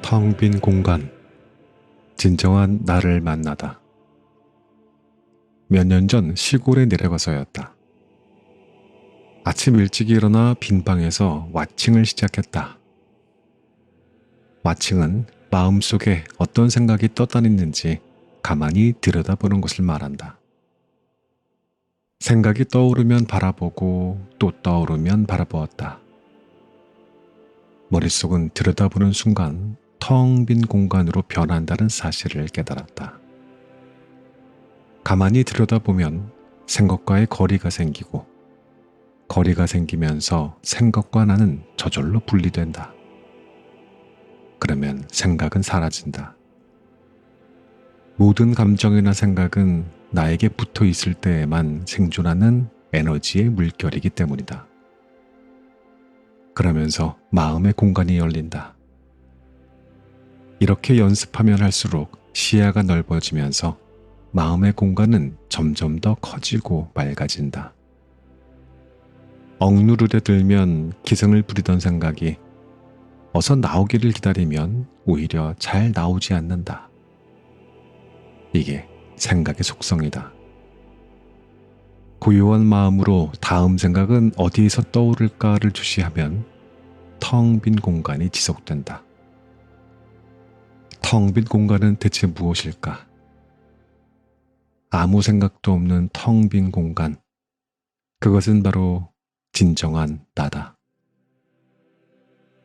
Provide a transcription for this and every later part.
텅 빈 공간, 진정한 나를 만나다. 몇 년 전 시골에 내려가서였다. 아침 일찍 일어나 빈 방에서 와칭을 시작했다. 와칭은 마음속에 어떤 생각이 떠다니는지 가만히 들여다보는 것을 말한다. 생각이 떠오르면 바라보고 또 떠오르면 바라보았다. 머릿속은 들여다보는 순간 텅 빈 공간으로 변한다는 사실을 깨달았다. 가만히 들여다보면 생각과의 거리가 생기고 거리가 생기면서 생각과 나는 저절로 분리된다. 그러면 생각은 사라진다. 모든 감정이나 생각은 나에게 붙어 있을 때에만 생존하는 에너지의 물결이기 때문이다. 그러면서 마음의 공간이 열린다. 이렇게 연습하면 할수록 시야가 넓어지면서 마음의 공간은 점점 더 커지고 맑아진다. 억누르려 들면 기승을 부리던 생각이 어서 나오기를 기다리면 오히려 잘 나오지 않는다. 이게 생각의 속성이다. 고요한 마음으로 다음 생각은 어디에서 떠오를까를 주시하면 텅 빈 공간이 지속된다. 텅 빈 공간은 대체 무엇일까? 아무 생각도 없는 텅 빈 공간. 그것은 바로 진정한 나다.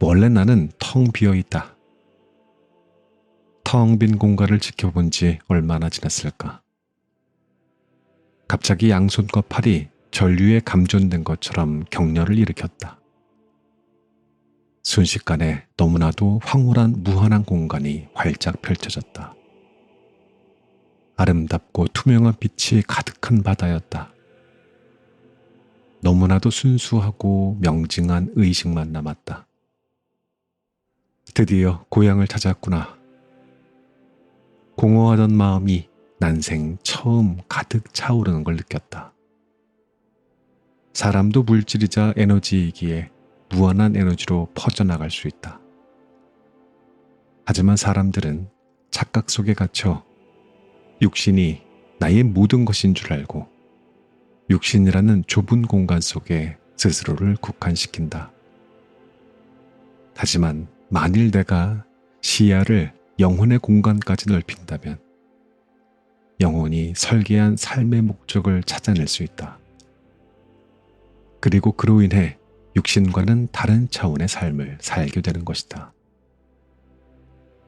원래 나는 텅 비어 있다. 텅 빈 공간을 지켜본 지 얼마나 지났을까? 갑자기 양손과 팔이 전류에 감전된 것처럼 격렬을 일으켰다. 순식간에 너무나도 황홀한 무한한 공간이 활짝 펼쳐졌다. 아름답고 투명한 빛이 가득한 바다였다. 너무나도 순수하고 명징한 의식만 남았다. 드디어 고향을 찾았구나. 공허하던 마음이 난생 처음 가득 차오르는 걸 느꼈다. 사람도 물질이자 에너지이기에 무한한 에너지로 퍼져나갈 수 있다. 하지만 사람들은 착각 속에 갇혀 육신이 나의 모든 것인 줄 알고 육신이라는 좁은 공간 속에 스스로를 국한시킨다. 하지만 만일 내가 시야를 영혼의 공간까지 넓힌다면 영혼이 설계한 삶의 목적을 찾아낼 수 있다. 그리고 그로 인해 육신과는 다른 차원의 삶을 살게 되는 것이다.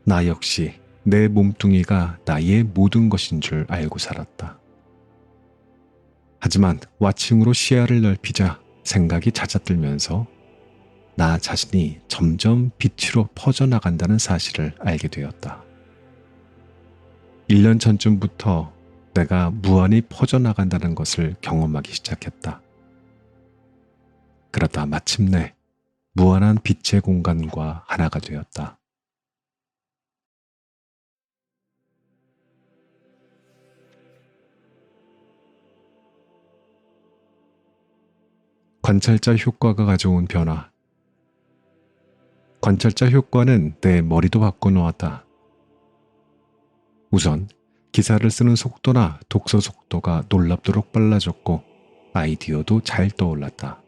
나 역시 내 몸뚱이가 나의 모든 것인 줄 알고 살았다. 하지만 와칭으로 시야를 넓히자 생각이 잦아들면서 나 자신이 점점 빛으로 퍼져나간다는 사실을 알게 되었다. 1년 전쯤부터 내가 무한히 퍼져나간다는 것을 경험하기 시작했다. 그러다 마침내 무한한 빛의 공간과 하나가 되었다. 관찰자 효과가 가져온 변화. 관찰자 효과는 내 머리도 바꿔놓았다. 우선 기사를 쓰는 속도나 독서 속도가 놀랍도록 빨라졌고 아이디어도 잘 떠올랐다.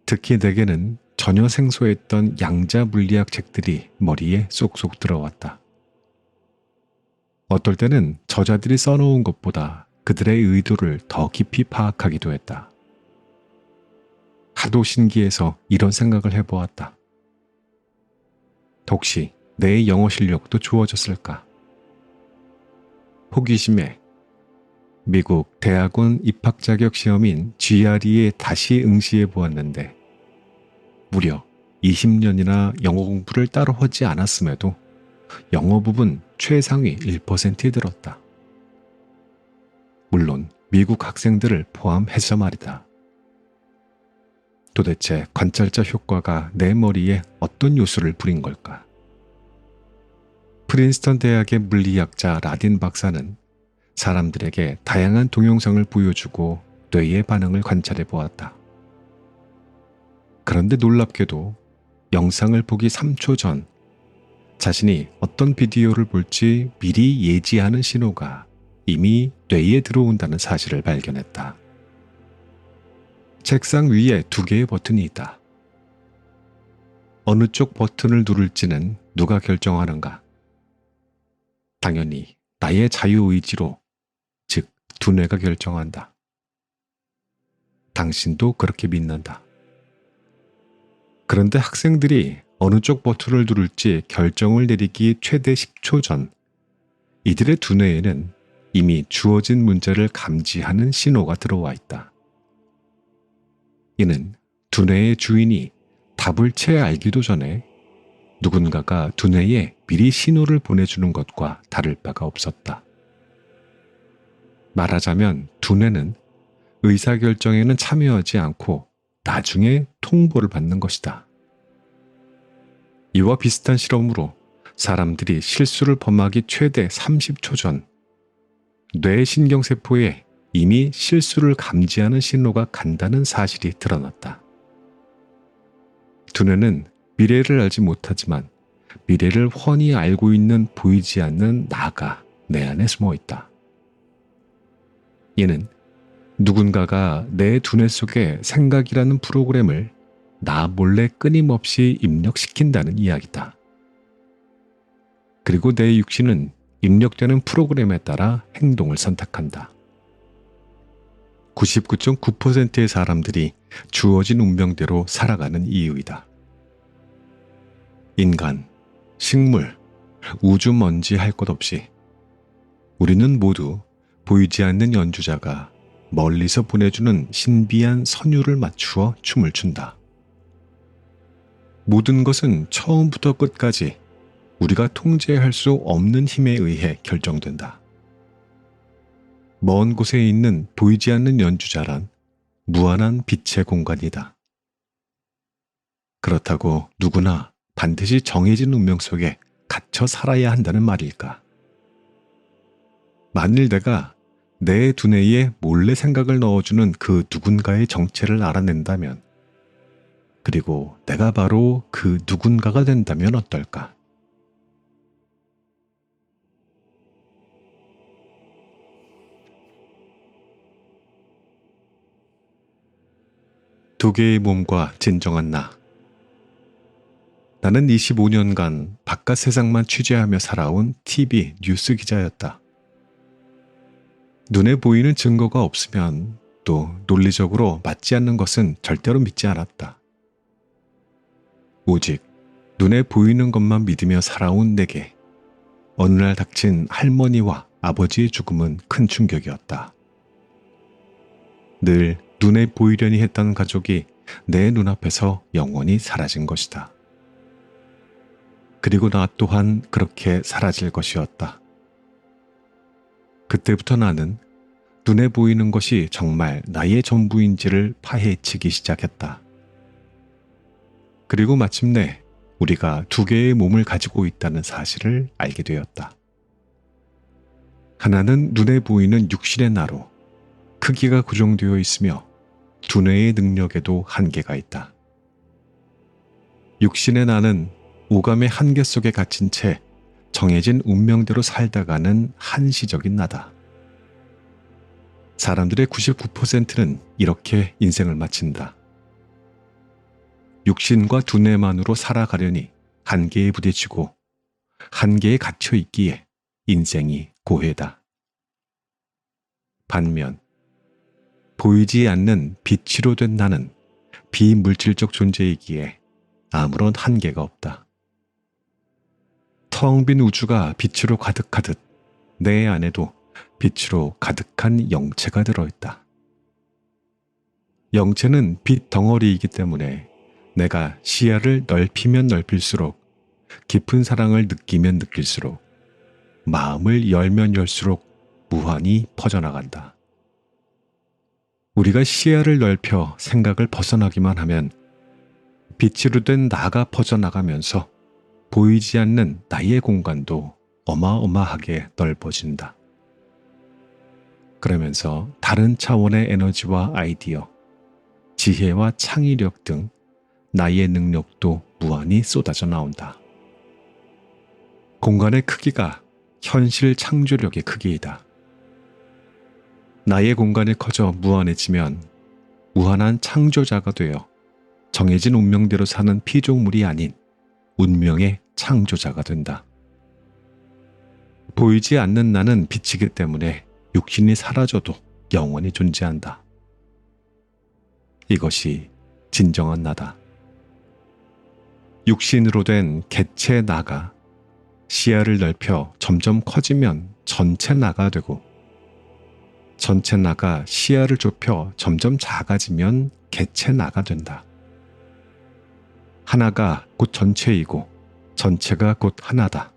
특히 내게는 전혀 생소했던 양자 물리학 책들이 머리에 쏙쏙 들어왔다. 어떨 때는 저자들이 써놓은 것보다 그들의 의도를 더 깊이 파악하기도 했다. 하도 신기해서 이런 생각을 해보았다. 혹시 내 영어 실력도 좋아졌을까? 호기심에 미국 대학원 입학 자격 시험인 GRE에 다시 응시해 보았는데 무려 20년이나 영어 공부를 따로 하지 않았음에도 영어 부분 최상위 1%에 들었다. 물론 미국 학생들을 포함해서 말이다. 도대체 관찰자 효과가 내 머리에 어떤 요소를 부린 걸까? 프린스턴 대학의 물리학자 라딘 박사는 사람들에게 다양한 동영상을 보여주고 뇌의 반응을 관찰해 보았다. 그런데 놀랍게도 영상을 보기 3초 전 자신이 어떤 비디오를 볼지 미리 예지하는 신호가 이미 뇌에 들어온다는 사실을 발견했다. 책상 위에 2개의 버튼이 있다. 어느 쪽 버튼을 누를지는 누가 결정하는가? 당연히 나의 자유의지로, 즉 두뇌가 결정한다. 당신도 그렇게 믿는다. 그런데 학생들이 어느 쪽 버튼을 누를지 결정을 내리기 최대 10초 전, 이들의 두뇌에는 이미 주어진 문제를 감지하는 신호가 들어와 있다. 이는 두뇌의 주인이 답을 채 알기도 전에 누군가가 두뇌에 미리 신호를 보내주는 것과 다를 바가 없었다. 말하자면 두뇌는 의사결정에는 참여하지 않고 나중에 통보를 받는 것이다. 이와 비슷한 실험으로 사람들이 실수를 범하기 최대 30초 전 뇌 신경세포에 이미 실수를 감지하는 신호가 간다는 사실이 드러났다. 두뇌는 미래를 알지 못하지만 미래를 훤히 알고 있는 보이지 않는 나가 내 안에 숨어 있다. 이는 누군가가 내 두뇌 속에 생각이라는 프로그램을 나 몰래 끊임없이 입력시킨다는 이야기다. 그리고 내 육신은 입력되는 프로그램에 따라 행동을 선택한다. 99.9%의 사람들이 주어진 운명대로 살아가는 이유이다. 인간, 식물, 우주 먼지 할 것 없이 우리는 모두 보이지 않는 연주자가 멀리서 보내주는 신비한 선율을 맞추어 춤을 춘다. 모든 것은 처음부터 끝까지 우리가 통제할 수 없는 힘에 의해 결정된다. 먼 곳에 있는 보이지 않는 연주자란 무한한 빛의 공간이다. 그렇다고 누구나 반드시 정해진 운명 속에 갇혀 살아야 한다는 말일까? 만일 내가 내 두뇌에 몰래 생각을 넣어주는 그 누군가의 정체를 알아낸다면, 그리고 내가 바로 그 누군가가 된다면 어떨까? 두 개의 몸과 진정한 나. 나는 25년간 바깥 세상만 취재하며 살아온 TV 뉴스 기자였다. 눈에 보이는 증거가 없으면 또 논리적으로 맞지 않는 것은 절대로 믿지 않았다. 오직 눈에 보이는 것만 믿으며 살아온 내게 어느 날 닥친 할머니와 아버지의 죽음은 큰 충격이었다. 늘 눈에 보이려니 했던 가족이 내 눈앞에서 영원히 사라진 것이다. 그리고 나 또한 그렇게 사라질 것이었다. 그때부터 나는 눈에 보이는 것이 정말 나의 전부인지를 파헤치기 시작했다. 그리고 마침내 우리가 두 개의 몸을 가지고 있다는 사실을 알게 되었다. 하나는 눈에 보이는 육신의 나로 크기가 고정되어 있으며 두뇌의 능력에도 한계가 있다. 육신의 나는 오감의 한계 속에 갇힌 채 정해진 운명대로 살다가는 한시적인 나다. 사람들의 99%는 이렇게 인생을 마친다. 육신과 두뇌만으로 살아가려니 한계에 부딪히고 한계에 갇혀 있기에 인생이 고해다. 반면 보이지 않는 빛으로 된 나는 비물질적 존재이기에 아무런 한계가 없다. 텅 빈 우주가 빛으로 가득하듯 내 안에도 빛으로 가득한 영체가 들어있다. 영체는 빛 덩어리이기 때문에 내가 시야를 넓히면 넓힐수록, 깊은 사랑을 느끼면 느낄수록, 마음을 열면 열수록 무한히 퍼져나간다. 우리가 시야를 넓혀 생각을 벗어나기만 하면 빛으로 된 나가 퍼져나가면서 보이지 않는 나의 공간도 어마어마하게 넓어진다. 그러면서 다른 차원의 에너지와 아이디어, 지혜와 창의력 등 나의 능력도 무한히 쏟아져 나온다. 공간의 크기가 현실 창조력의 크기이다. 나의 공간이 커져 무한해지면 무한한 창조자가 되어 정해진 운명대로 사는 피조물이 아닌 운명의 창조자가 된다. 보이지 않는 나는 빛이기 때문에 육신이 사라져도 영원히 존재한다. 이것이 진정한 나다. 육신으로 된 개체 나가 시야를 넓혀 점점 커지면 전체 나가 되고, 전체 나가 시야를 좁혀 점점 작아지면 개체 나가 된다. 하나가 곧 전체이고 전체가 곧 하나다.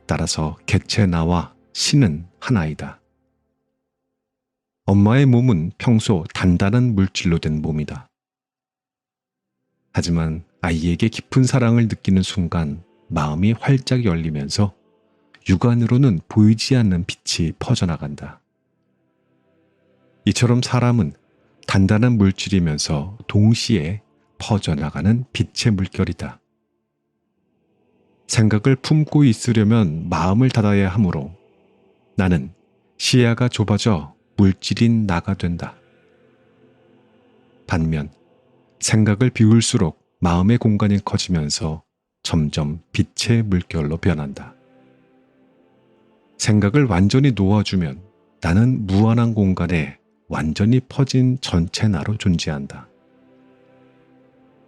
따라서 개체 나와 신은 하나이다. 엄마의 몸은 평소 단단한 물질로 된 몸이다. 하지만 아이에게 깊은 사랑을 느끼는 순간 마음이 활짝 열리면서 육안으로는 보이지 않는 빛이 퍼져나간다. 이처럼 사람은 단단한 물질이면서 동시에 퍼져나가는 빛의 물결이다. 생각을 품고 있으려면 마음을 닫아야 하므로 나는 시야가 좁아져 물질인 나가 된다. 반면 생각을 비울수록 마음의 공간이 커지면서 점점 빛의 물결로 변한다. 생각을 완전히 놓아주면 나는 무한한 공간에 완전히 퍼진 전체 나로 존재한다.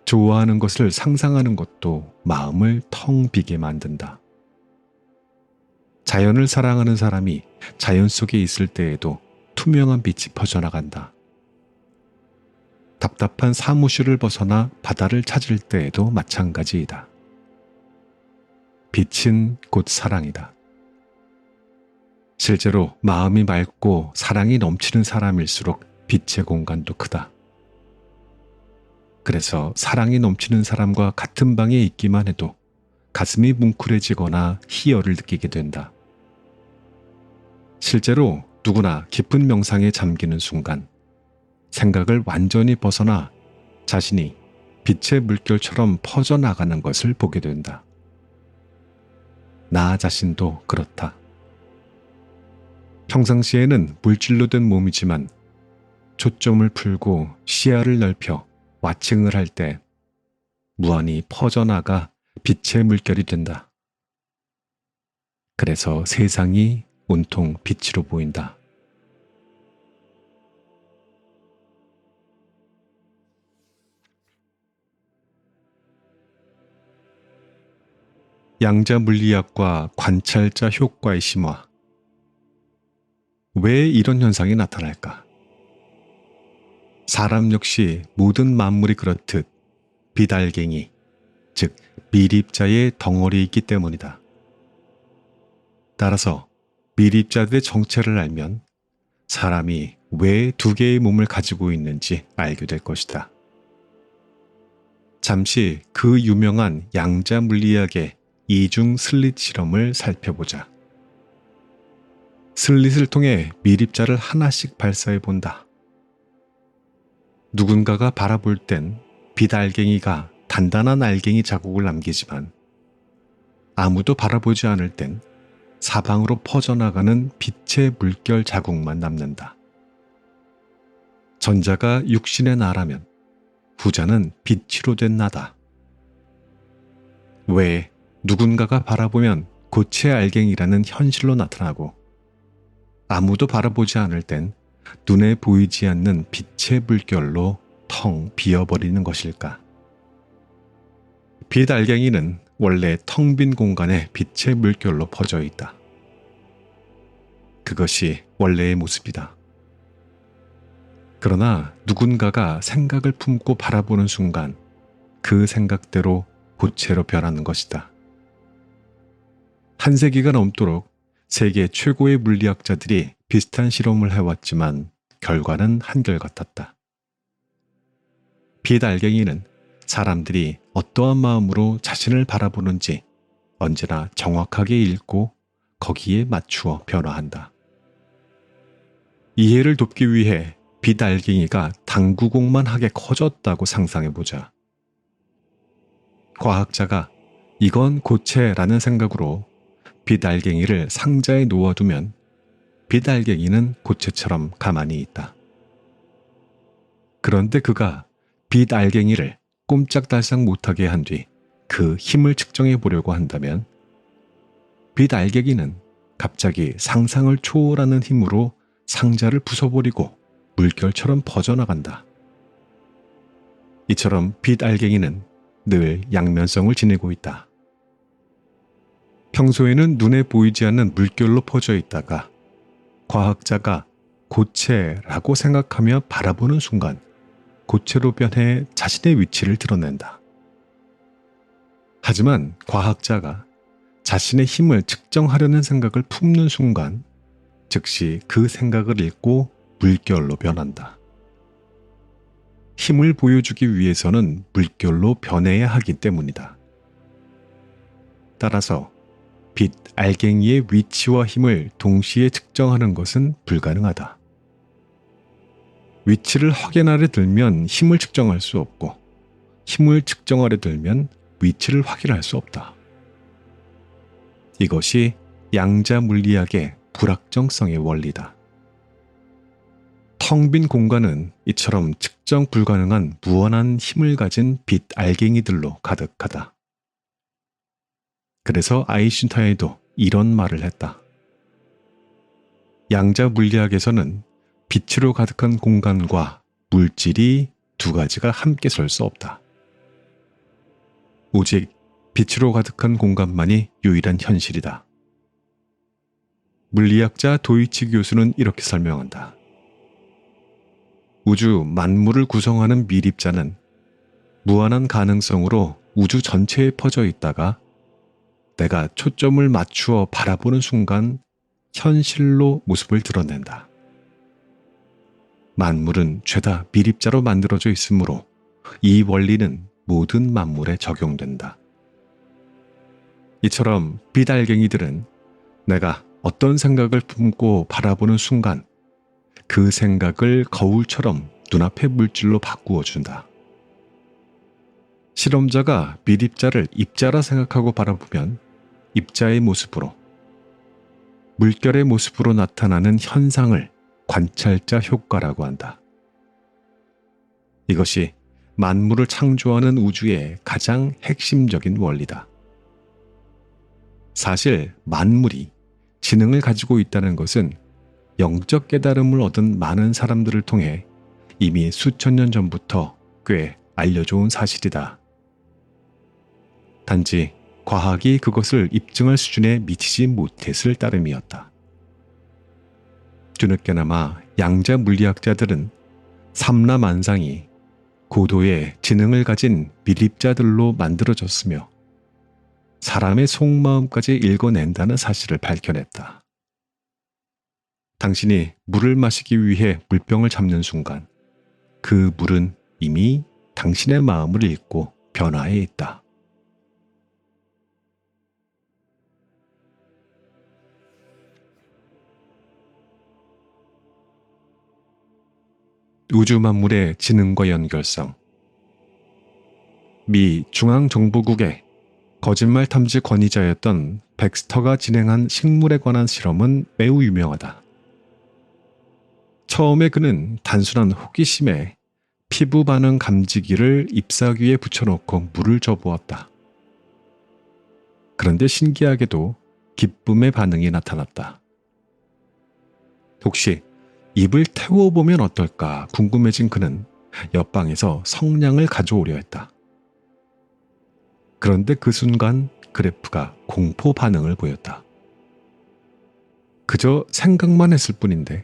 좋아하는 것을 상상하는 것도 마음을 텅 비게 만든다. 자연을 사랑하는 사람이 자연 속에 있을 때에도 투명한 빛이 퍼져나간다. 답답한 사무실을 벗어나 바다를 찾을 때에도 마찬가지이다. 빛은 곧 사랑이다. 실제로 마음이 맑고 사랑이 넘치는 사람일수록 빛의 공간도 크다. 그래서 사랑이 넘치는 사람과 같은 방에 있기만 해도 가슴이 뭉클해지거나 희열을 느끼게 된다. 실제로 누구나 깊은 명상에 잠기는 순간 생각을 완전히 벗어나 자신이 빛의 물결처럼 퍼져나가는 것을 보게 된다. 나 자신도 그렇다. 평상시에는 물질로 된 몸이지만 초점을 풀고 시야를 넓혀 와칭을 할 때 무한히 퍼져나가 빛의 물결이 된다. 그래서 세상이 온통 빛으로 보인다. 양자 물리학과 관찰자 효과의 심화. 왜 이런 현상이 나타날까? 사람 역시 모든 만물이 그렇듯 빛알갱이, 즉 미립자의 덩어리이기 때문이다. 따라서 미립자들의 정체를 알면 사람이 왜 두 개의 몸을 가지고 있는지 알게 될 것이다. 잠시 그 유명한 양자 물리학의 이중 슬릿 실험을 살펴보자. 슬릿을 통해 미립자를 하나씩 발사해 본다. 누군가가 바라볼 땐 빛알갱이가 단단한 알갱이 자국을 남기지만 아무도 바라보지 않을 땐 사방으로 퍼져나가는 빛의 물결 자국만 남는다. 전자가 육신의 나라면 후자는 빛으로 된 나다. 왜 누군가가 바라보면 고체 알갱이라는 현실로 나타나고 아무도 바라보지 않을 땐 눈에 보이지 않는 빛의 물결로 텅 비어버리는 것일까? 빛 알갱이는 원래 텅 빈 공간에 빛의 물결로 퍼져 있다. 그것이 원래의 모습이다. 그러나 누군가가 생각을 품고 바라보는 순간 그 생각대로 고체로 변하는 것이다. 한 세기가 넘도록 세계 최고의 물리학자들이 비슷한 실험을 해왔지만 결과는 한결같았다. 빛 알갱이는 사람들이 어떠한 마음으로 자신을 바라보는지 언제나 정확하게 읽고 거기에 맞추어 변화한다. 이해를 돕기 위해 빛 알갱이가 당구공만 하게 커졌다고 상상해보자. 과학자가 이건 고체라는 생각으로 빛알갱이를 상자에 놓아두면 빛알갱이는 고체처럼 가만히 있다. 그런데 그가 빛알갱이를 꼼짝달싹 못하게 한 뒤 그 힘을 측정해 보려고 한다면 빛알갱이는 갑자기 상상을 초월하는 힘으로 상자를 부숴버리고 물결처럼 퍼져나간다. 이처럼 빛알갱이는 늘 양면성을 지니고 있다. 평소에는 눈에 보이지 않는 물결로 퍼져 있다가 과학자가 고체라고 생각하며 바라보는 순간 고체로 변해 자신의 위치를 드러낸다. 하지만 과학자가 자신의 힘을 측정하려는 생각을 품는 순간 즉시 그 생각을 잃고 물결로 변한다. 힘을 보여주기 위해서는 물결로 변해야 하기 때문이다. 따라서 빛 알갱이의 위치와 힘을 동시에 측정하는 것은 불가능하다. 위치를 확인하려 들면 힘을 측정할 수 없고 힘을 측정하려 들면 위치를 확인할 수 없다. 이것이 양자 물리학의 불확정성의 원리다. 텅 빈 공간은 이처럼 측정 불가능한 무한한 힘을 가진 빛 알갱이들로 가득하다. 그래서 아인슈타인도 이런 말을 했다. 양자 물리학에서는 빛으로 가득한 공간과 물질이 두 가지가 함께 설 수 없다. 오직 빛으로 가득한 공간만이 유일한 현실이다. 물리학자 도이치 교수는 이렇게 설명한다. 우주 만물을 구성하는 미립자는 무한한 가능성으로 우주 전체에 퍼져 있다가 내가 초점을 맞추어 바라보는 순간 현실로 모습을 드러낸다. 만물은 죄다 미립자로 만들어져 있으므로 이 원리는 모든 만물에 적용된다. 이처럼 빛알갱이들은 내가 어떤 생각을 품고 바라보는 순간 그 생각을 거울처럼 눈앞의 물질로 바꾸어 준다. 실험자가 미립자를 입자라 생각하고 바라보면 입자의 모습으로, 물결의 모습으로 나타나는 현상을 관찰자 효과라고 한다. 이것이 만물을 창조하는 우주의 가장 핵심적인 원리다. 사실 만물이 지능을 가지고 있다는 것은 영적 깨달음을 얻은 많은 사람들을 통해 이미 수천 년 전부터 꽤 알려져 온 사실이다. 단지 과학이 그것을 입증할 수준에 미치지 못했을 따름이었다. 뒤늦게나마 양자 물리학자들은 삼라만상이 고도의 지능을 가진 미립자들로 만들어졌으며 사람의 속마음까지 읽어낸다는 사실을 밝혀냈다. 당신이 물을 마시기 위해 물병을 잡는 순간 그 물은 이미 당신의 마음을 읽고 변화해 있다. 우주 만물의 지능과 연결성. 미 중앙정보국의 거짓말 탐지 권위자였던 백스터가 진행한 식물에 관한 실험은 매우 유명하다. 처음에 그는 단순한 호기심에 피부 반응 감지기를 잎사귀에 붙여놓고 물을 줘보았다. 그런데 신기하게도 기쁨의 반응이 나타났다. 혹시 잎을 태워보면 어떨까 궁금해진 그는 옆방에서 성냥을 가져오려 했다. 그런데 그 순간 그래프가 공포 반응을 보였다. 그저 생각만 했을 뿐인데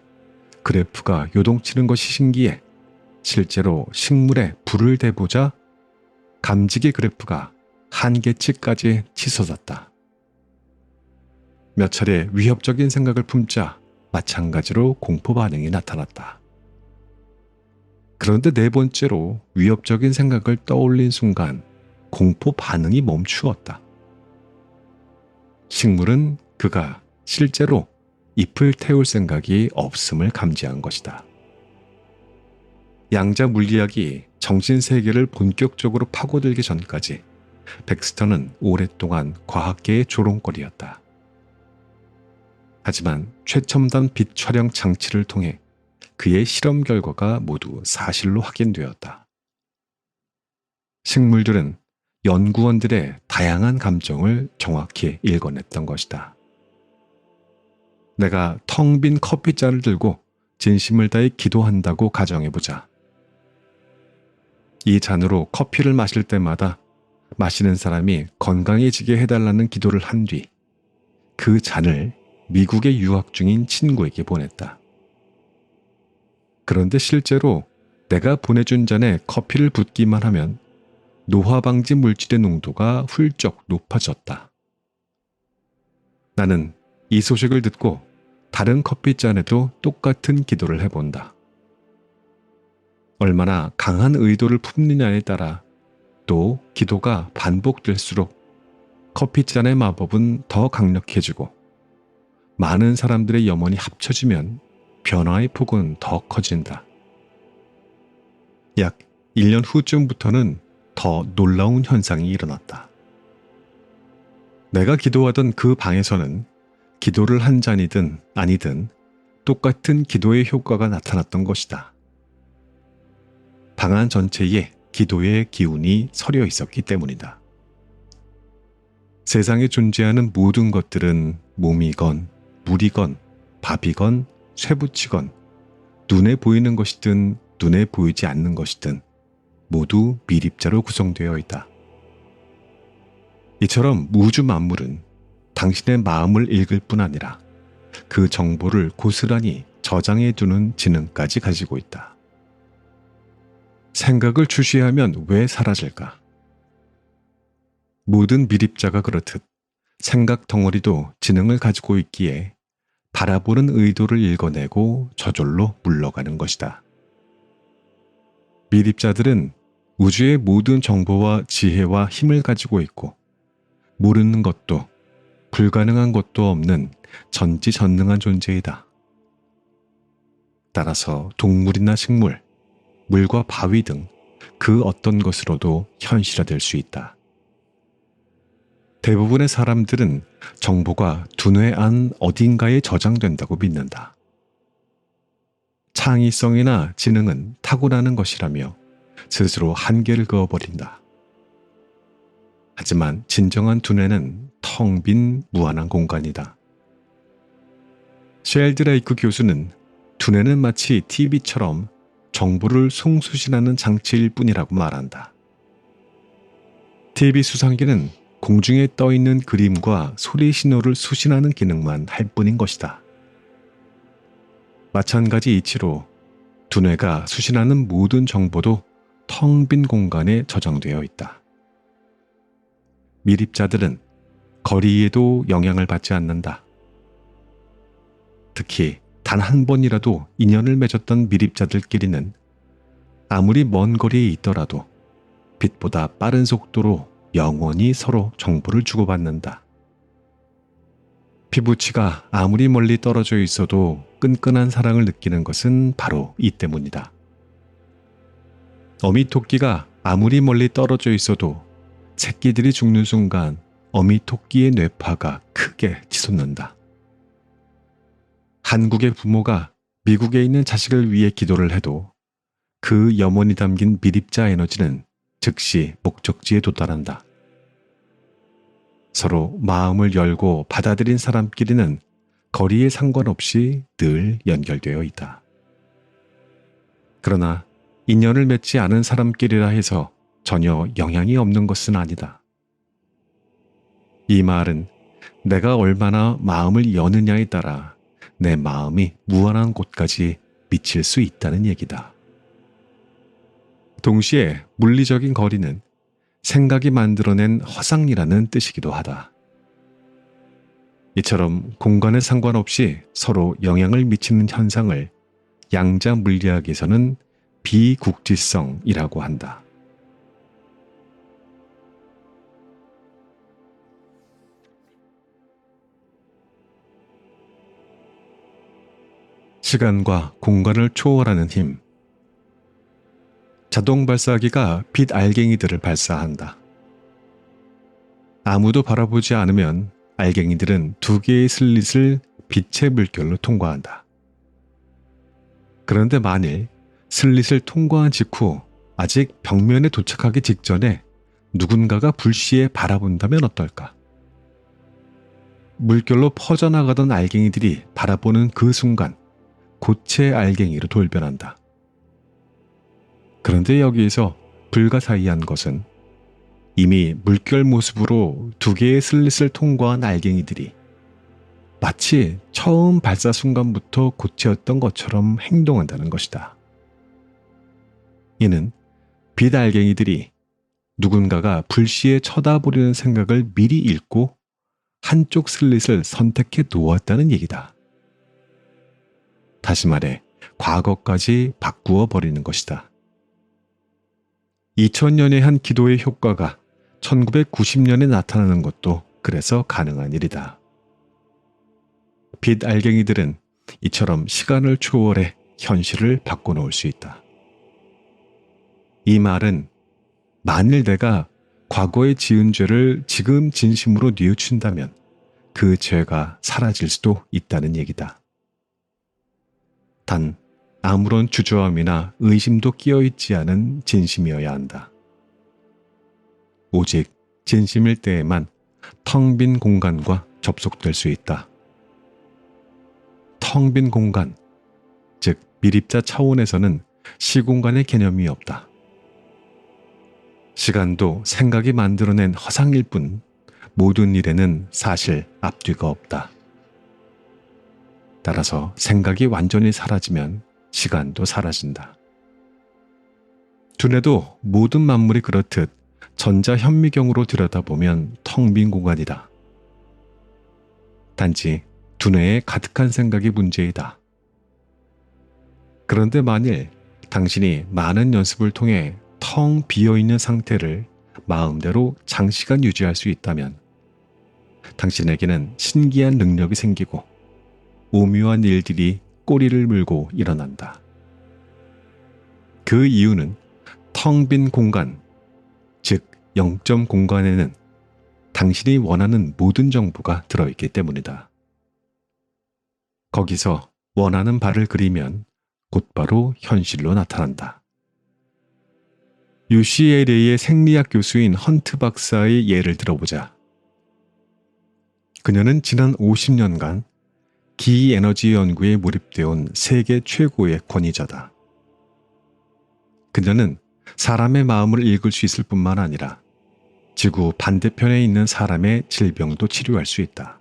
그래프가 요동치는 것이 신기해 실제로 식물에 불을 대보자 감지기 그래프가 한계치까지 치솟았다. 몇 차례 위협적인 생각을 품자 마찬가지로 공포 반응이 나타났다. 그런데 네 번째로 위협적인 생각을 떠올린 순간 공포 반응이 멈추었다. 식물은 그가 실제로 잎을 태울 생각이 없음을 감지한 것이다. 양자 물리학이 정신세계를 본격적으로 파고들기 전까지 백스터는 오랫동안 과학계의 조롱거리였다. 하지만 최첨단 빛 촬영 장치를 통해 그의 실험 결과가 모두 사실로 확인되었다. 식물들은 연구원들의 다양한 감정을 정확히 읽어냈던 것이다. 내가 텅 빈 커피잔을 들고 진심을 다해 기도한다고 가정해보자. 이 잔으로 커피를 마실 때마다 마시는 사람이 건강해지게 해달라는 기도를 한 뒤 그 잔을 미국에 유학 중인 친구에게 보냈다. 그런데 실제로 내가 보내준 잔에 커피를 붓기만 하면 노화 방지 물질의 농도가 훌쩍 높아졌다. 나는 이 소식을 듣고 다른 커피잔에도 똑같은 기도를 해본다. 얼마나 강한 의도를 품느냐에 따라 또 기도가 반복될수록 커피잔의 마법은 더 강력해지고 많은 사람들의 염원이 합쳐지면 변화의 폭은 더 커진다. 약 1년 후쯤부터는 더 놀라운 현상이 일어났다. 내가 기도하던 그 방에서는 기도를 한 잔이든 아니든 똑같은 기도의 효과가 나타났던 것이다. 방 안 전체에 기도의 기운이 서려 있었기 때문이다. 세상에 존재하는 모든 것들은 몸이건 물이건 밥이건 쇠붙이건 눈에 보이는 것이든 눈에 보이지 않는 것이든 모두 미립자로 구성되어 있다. 이처럼 우주 만물은 당신의 마음을 읽을 뿐 아니라 그 정보를 고스란히 저장해 두는 지능까지 가지고 있다. 생각을 주시하면 왜 사라질까? 모든 미립자가 그렇듯 생각 덩어리도 지능을 가지고 있기에 바라보는 의도를 읽어내고 저절로 물러가는 것이다. 미립자들은 우주의 모든 정보와 지혜와 힘을 가지고 있고 모르는 것도 불가능한 것도 없는 전지전능한 존재이다. 따라서 동물이나 식물, 물과 바위 등 그 어떤 것으로도 현실화될 수 있다. 대부분의 사람들은 정보가 두뇌 안 어딘가에 저장된다고 믿는다. 창의성이나 지능은 타고나는 것이라며 스스로 한계를 그어버린다. 하지만 진정한 두뇌는 텅 빈 무한한 공간이다. 쉘드레이크 교수는 두뇌는 마치 TV처럼 정보를 송수신하는 장치일 뿐이라고 말한다. TV 수상기는 공중에 떠있는 그림과 소리 신호를 수신하는 기능만 할 뿐인 것이다. 마찬가지 이치로 두뇌가 수신하는 모든 정보도 텅 빈 공간에 저장되어 있다. 미립자들은 거리에도 영향을 받지 않는다. 특히 단 한 번이라도 인연을 맺었던 미립자들끼리는 아무리 먼 거리에 있더라도 빛보다 빠른 속도로 영원히 서로 정보를 주고받는다. 피부치가 아무리 멀리 떨어져 있어도 끈끈한 사랑을 느끼는 것은 바로 이 때문이다. 어미토끼가 아무리 멀리 떨어져 있어도 새끼들이 죽는 순간 어미토끼의 뇌파가 크게 치솟는다. 한국의 부모가 미국에 있는 자식을 위해 기도를 해도 그 염원이 담긴 미립자 에너지는 즉시 목적지에 도달한다. 서로 마음을 열고 받아들인 사람끼리는 거리에 상관없이 늘 연결되어 있다. 그러나 인연을 맺지 않은 사람끼리라 해서 전혀 영향이 없는 것은 아니다. 이 말은 내가 얼마나 마음을 여느냐에 따라 내 마음이 무한한 곳까지 미칠 수 있다는 얘기다. 동시에 물리적인 거리는 생각이 만들어낸 허상이라는 뜻이기도 하다. 이처럼 공간에 상관없이 서로 영향을 미치는 현상을 양자 물리학에서는 비국지성이라고 한다. 시간과 공간을 초월하는 힘. 자동 발사기가 빛 알갱이들을 발사한다. 아무도 바라보지 않으면 알갱이들은 두 개의 슬릿을 빛의 물결로 통과한다. 그런데 만일 슬릿을 통과한 직후 아직 벽면에 도착하기 직전에 누군가가 불시에 바라본다면 어떨까? 물결로 퍼져나가던 알갱이들이 바라보는 그 순간 고체 알갱이로 돌변한다. 그런데 여기에서 불가사의한 것은 이미 물결 모습으로 두 개의 슬릿을 통과한 알갱이들이 마치 처음 발사 순간부터 고체였던 것처럼 행동한다는 것이다. 이는 빛 알갱이들이 누군가가 불시에 쳐다보려는 생각을 미리 읽고 한쪽 슬릿을 선택해 놓았다는 얘기다. 다시 말해 과거까지 바꾸어 버리는 것이다. 2000년의 한 기도의 효과가 1990년에 나타나는 것도 그래서 가능한 일이다. 빛 알갱이들은 이처럼 시간을 초월해 현실을 바꿔놓을 수 있다. 이 말은 만일 내가 과거에 지은 죄를 지금 진심으로 뉘우친다면 그 죄가 사라질 수도 있다는 얘기다. 단 아무런 주저함이나 의심도 끼어있지 않은 진심이어야 한다. 오직 진심일 때에만 텅 빈 공간과 접속될 수 있다. 텅 빈 공간, 즉 미립자 차원에서는 시공간의 개념이 없다. 시간도 생각이 만들어낸 허상일 뿐 모든 일에는 사실 앞뒤가 없다. 따라서 생각이 완전히 사라지면 시간도 사라진다. 두뇌도 모든 만물이 그렇듯 전자현미경으로 들여다보면 텅 빈 공간이다. 단지 두뇌에 가득한 생각이 문제이다. 그런데 만일 당신이 많은 연습을 통해 텅 비어있는 상태를 마음대로 장시간 유지할 수 있다면 당신에게는 신기한 능력이 생기고 오묘한 일들이 꼬리를 물고 일어난다. 그 이유는 텅 빈 공간, 즉 영점 공간에는 당신이 원하는 모든 정보가 들어있기 때문이다. 거기서 원하는 바를 그리면 곧바로 현실로 나타난다. UCLA의 생리학 교수인 헌트 박사의 예를 들어보자. 그녀는 지난 50년간 기에너지 연구에 몰입되어 온 세계 최고의 권위자다. 그녀는 사람의 마음을 읽을 수 있을 뿐만 아니라 지구 반대편에 있는 사람의 질병도 치료할 수 있다.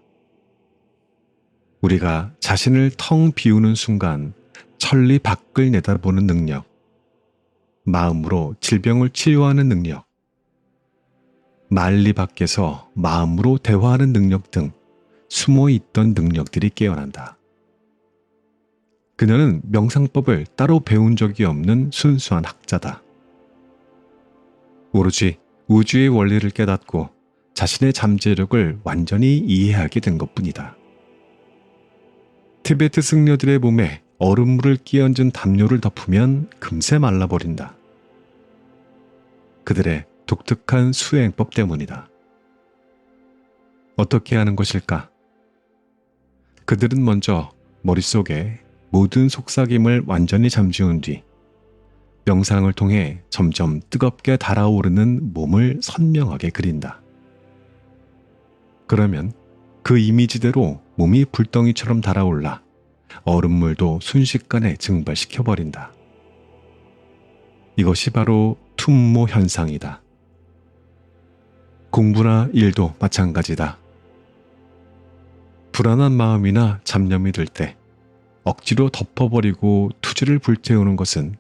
우리가 자신을 텅 비우는 순간 천리 밖을 내다보는 능력, 마음으로 질병을 치료하는 능력, 만리 밖에서 마음으로 대화하는 능력 등 숨어있던 능력들이 깨어난다. 그녀는 명상법을 따로 배운 적이 없는 순수한 학자다. 오로지 우주의 원리를 깨닫고 자신의 잠재력을 완전히 이해하게 된 것뿐이다. 티베트 승려들의 몸에 얼음물을 끼얹은 담요를 덮으면 금세 말라버린다. 그들의 독특한 수행법 때문이다. 어떻게 하는 것일까? 그들은 먼저 머릿속에 모든 속삭임을 완전히 잠재운 뒤 명상을 통해 점점 뜨겁게 달아오르는 몸을 선명하게 그린다. 그러면 그 이미지대로 몸이 불덩이처럼 달아올라 얼음물도 순식간에 증발시켜버린다. 이것이 바로 툰모 현상이다. 공부나 일도 마찬가지다. 불안한 마음이나 잡념이 들 때 억지로 덮어버리고 투지를 불태우는 것은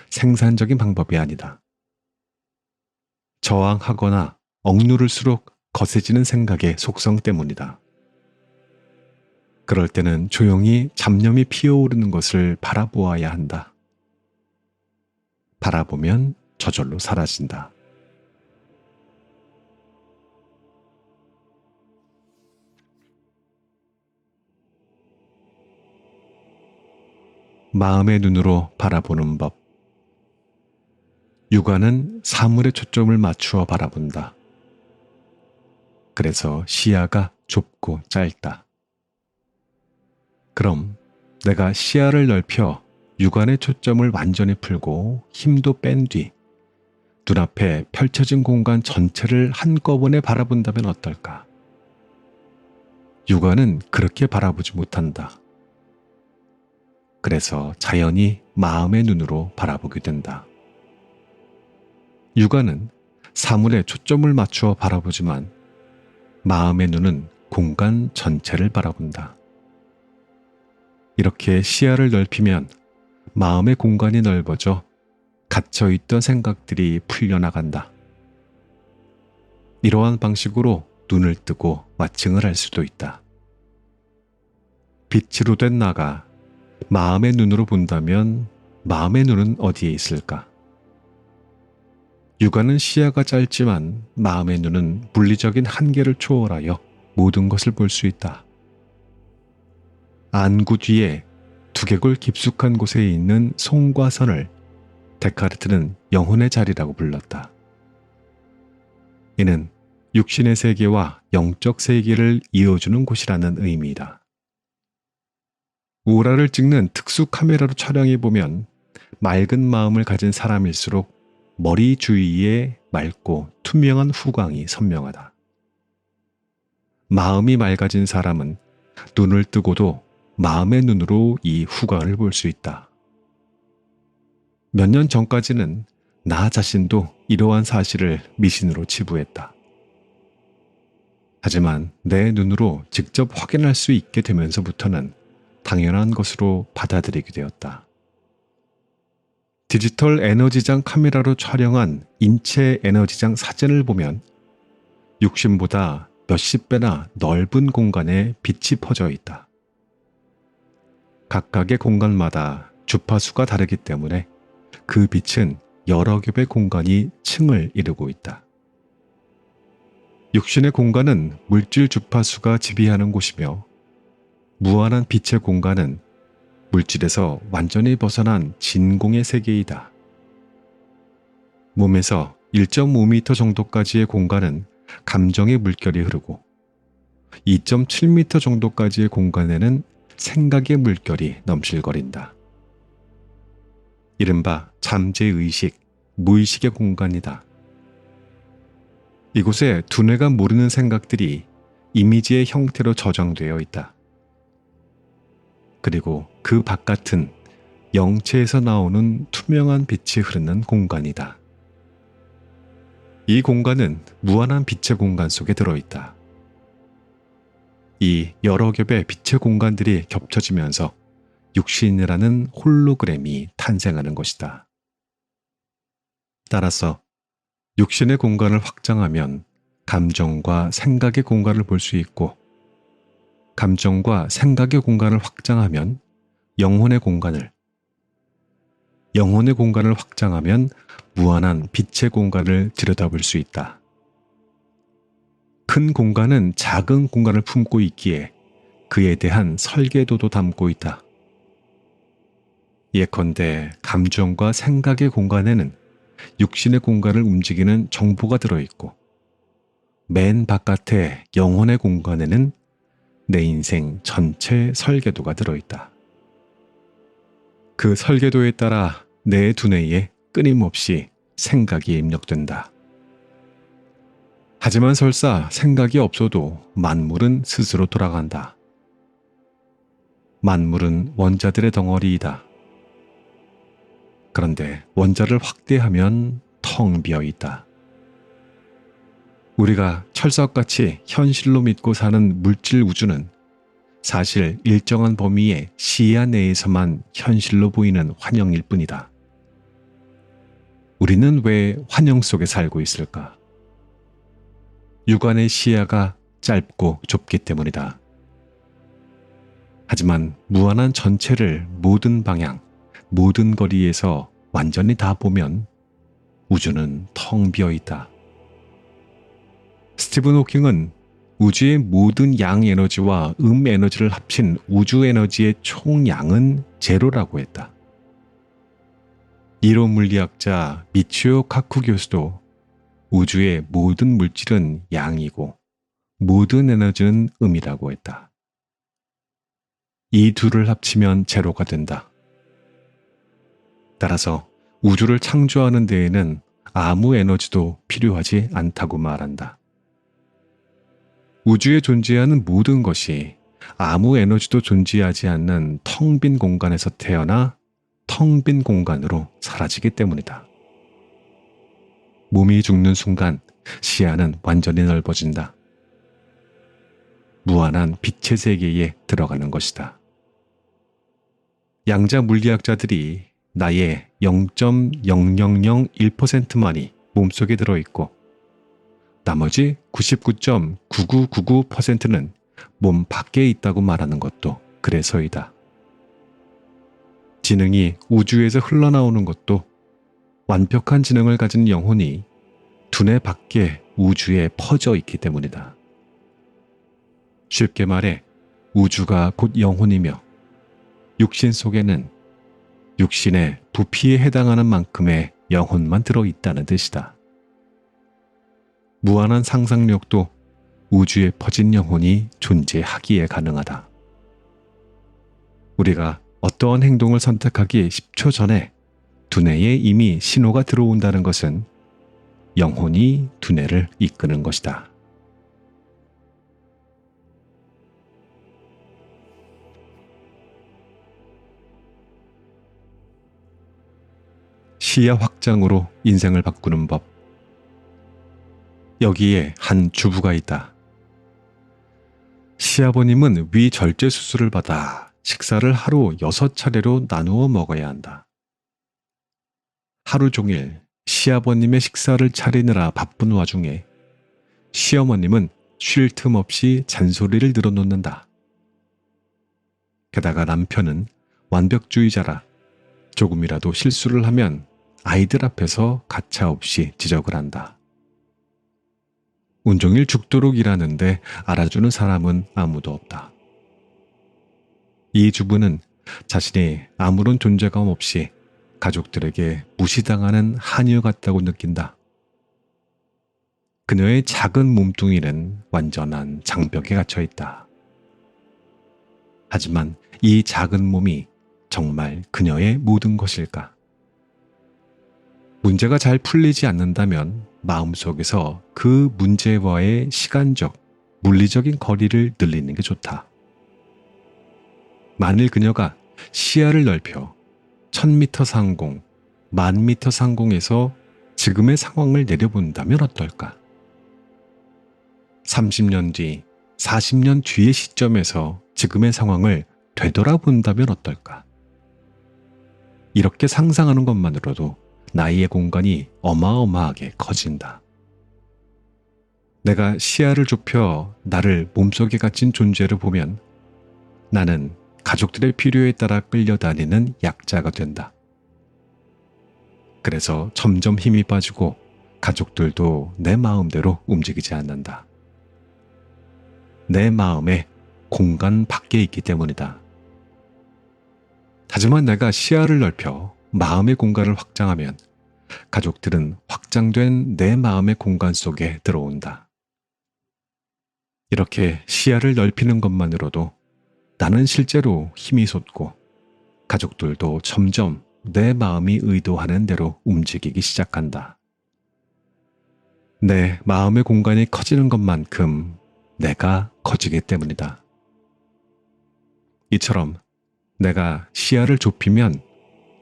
생산적인 방법이 아니다. 저항하거나 억누를수록 거세지는 생각의 속성 때문이다. 그럴 때는 조용히 잡념이 피어오르는 것을 바라보아야 한다. 바라보면 저절로 사라진다. 마음의 눈으로 바라보는 법. 육안은 사물에 초점을 맞추어 바라본다. 그래서 시야가 좁고 짧다. 그럼 내가 시야를 넓혀 육안의 초점을 완전히 풀고 힘도 뺀 뒤 눈앞에 펼쳐진 공간 전체를 한꺼번에 바라본다면 어떨까? 육안은 그렇게 바라보지 못한다. 그래서 자연히 마음의 눈으로 바라보게 된다. 육안은 사물에 초점을 맞추어 바라보지만 마음의 눈은 공간 전체를 바라본다. 이렇게 시야를 넓히면 마음의 공간이 넓어져 갇혀있던 생각들이 풀려나간다. 이러한 방식으로 눈을 뜨고 마칭을 할 수도 있다. 빛으로 된 나가 마음의 눈으로 본다면 마음의 눈은 어디에 있을까? 육안은 시야가 짧지만 마음의 눈은 물리적인 한계를 초월하여 모든 것을 볼 수 있다. 안구 뒤에 두개골 깊숙한 곳에 있는 손과 선을 데카르트는 영혼의 자리라고 불렀다. 이는 육신의 세계와 영적 세계를 이어주는 곳이라는 의미이다. 오라를 찍는 특수 카메라로 촬영해보면 맑은 마음을 가진 사람일수록 머리 주위에 맑고 투명한 후광이 선명하다. 마음이 맑아진 사람은 눈을 뜨고도 마음의 눈으로 이 후광을 볼 수 있다. 몇 년 전까지는 나 자신도 이러한 사실을 미신으로 치부했다. 하지만 내 눈으로 직접 확인할 수 있게 되면서부터는 당연한 것으로 받아들이게 되었다. 디지털 에너지장 카메라로 촬영한 인체 에너지장 사진을 보면 육신보다 몇십 배나 넓은 공간에 빛이 퍼져 있다. 각각의 공간마다 주파수가 다르기 때문에 그 빛은 여러 겹의 공간이 층을 이루고 있다. 육신의 공간은 물질 주파수가 지배하는 곳이며 무한한 빛의 공간은 물질에서 완전히 벗어난 진공의 세계이다. 몸에서 1.5m 정도까지의 공간은 감정의 물결이 흐르고 2.7m 정도까지의 공간에는 생각의 물결이 넘실거린다. 이른바 잠재의식, 무의식의 공간이다. 이곳에 두뇌가 모르는 생각들이 이미지의 형태로 저장되어 있다. 그리고 그 바깥은 영체에서 나오는 투명한 빛이 흐르는 공간이다. 이 공간은 무한한 빛의 공간 속에 들어있다. 이 여러 겹의 빛의 공간들이 겹쳐지면서 육신이라는 홀로그램이 탄생하는 것이다. 따라서 육신의 공간을 확장하면 감정과 생각의 공간을 볼 수 있고, 감정과 생각의 공간을 확장하면 영혼의 공간을, 영혼의 공간을 확장하면 무한한 빛의 공간을 들여다볼 수 있다. 큰 공간은 작은 공간을 품고 있기에 그에 대한 설계도도 담고 있다. 예컨대 감정과 생각의 공간에는 육신의 공간을 움직이는 정보가 들어있고, 맨 바깥의 영혼의 공간에는 내 인생 전체 설계도가 들어있다. 그 설계도에 따라 내 두뇌에 끊임없이 생각이 입력된다. 하지만 설사 생각이 없어도 만물은 스스로 돌아간다. 만물은 원자들의 덩어리이다. 그런데 원자를 확대하면 텅 비어 있다. 우리가 철석같이 현실로 믿고 사는 물질 우주는 사실 일정한 범위의 시야 내에서만 현실로 보이는 환영일 뿐이다. 우리는 왜 환영 속에 살고 있을까? 육안의 시야가 짧고 좁기 때문이다. 하지만 무한한 전체를 모든 방향, 모든 거리에서 완전히 다 보면 우주는 텅 비어 있다. 스티븐 호킹은 우주의 모든 양 에너지와 에너지를 합친 우주 에너지의 총량은 제로라고 했다. 이론 물리학자 미치오 카쿠 교수도 우주의 모든 물질은 양이고 모든 에너지는 음이라고 했다. 이 둘을 합치면 제로가 된다. 따라서 우주를 창조하는 데에는 아무 에너지도 필요하지 않다고 말한다. 우주에 존재하는 모든 것이 아무 에너지도 존재하지 않는 텅 빈 공간에서 태어나 텅 빈 공간으로 사라지기 때문이다. 몸이 죽는 순간 시야는 완전히 넓어진다. 무한한 빛의 세계에 들어가는 것이다. 양자 물리학자들이 나의 0.0001%만이 몸속에 들어있고 나머지 99.9999%는 몸 밖에 있다고 말하는 것도 그래서이다. 지능이 우주에서 흘러나오는 것도 완벽한 지능을 가진 영혼이 두뇌 밖에 우주에 퍼져 있기 때문이다. 쉽게 말해 우주가 곧 영혼이며 육신 속에는 육신의 부피에 해당하는 만큼의 영혼만 들어있다는 뜻이다. 무한한 상상력도 우주에 퍼진 영혼이 존재하기에 가능하다. 우리가 어떠한 행동을 선택하기 10초 전에 두뇌에 이미 신호가 들어온다는 것은 영혼이 두뇌를 이끄는 것이다. 시야 확장으로 인생을 바꾸는 법. 여기에 한 주부가 있다. 시아버님은 위절제 수술을 받아 식사를 하루 6차례로 나누어 먹어야 한다. 하루 종일 시아버님의 식사를 차리느라 바쁜 와중에 시어머님은 쉴 틈 없이 잔소리를 늘어놓는다. 게다가 남편은 완벽주의자라 조금이라도 실수를 하면 아이들 앞에서 가차없이 지적을 한다. 온종일 죽도록 일하는데 알아주는 사람은 아무도 없다. 이 주부는 자신이 아무런 존재감 없이 가족들에게 무시당하는 하녀 같다고 느낀다. 그녀의 작은 몸뚱이는 완전한 장벽에 갇혀 있다. 하지만 이 작은 몸이 정말 그녀의 모든 것일까? 문제가 잘 풀리지 않는다면 마음속에서 그 문제와의 시간적, 물리적인 거리를 늘리는 게 좋다. 만일 그녀가 시야를 넓혀 1000m 상공, 10,000m 상공에서 지금의 상황을 내려본다면 어떨까? 30년 뒤, 40년 뒤의 시점에서 지금의 상황을 되돌아본다면 어떨까? 이렇게 상상하는 것만으로도 나의 공간이 어마어마하게 커진다. 내가 시야를 좁혀 나를 몸속에 갇힌 존재를 보면 나는 가족들의 필요에 따라 끌려다니는 약자가 된다. 그래서 점점 힘이 빠지고 가족들도 내 마음대로 움직이지 않는다. 내 마음에 공간 밖에 있기 때문이다. 하지만 내가 시야를 넓혀 마음의 공간을 확장하면 가족들은 확장된 내 마음의 공간 속에 들어온다. 이렇게 시야를 넓히는 것만으로도 나는 실제로 힘이 솟고 가족들도 점점 내 마음이 의도하는 대로 움직이기 시작한다. 내 마음의 공간이 커지는 것만큼 내가 커지기 때문이다. 이처럼 내가 시야를 좁히면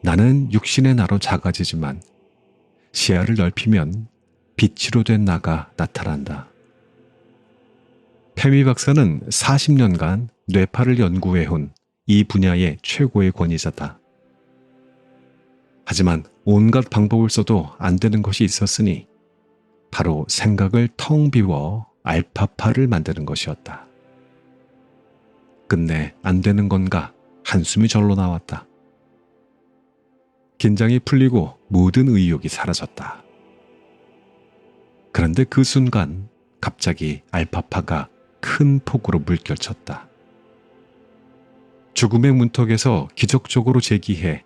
나는 육신의 나로 작아지지만 시야를 넓히면 빛으로 된 나가 나타난다. 페미 박사는 40년간 뇌파를 연구해온 이 분야의 최고의 권위자다. 하지만 온갖 방법을 써도 안 되는 것이 있었으니 바로 생각을 텅 비워 알파파를 만드는 것이었다. 끝내 안 되는 건가 한숨이 절로 나왔다. 긴장이 풀리고 모든 의욕이 사라졌다. 그런데 그 순간 갑자기 알파파가 큰 폭우로 물결쳤다. 죽음의 문턱에서 기적적으로 제기해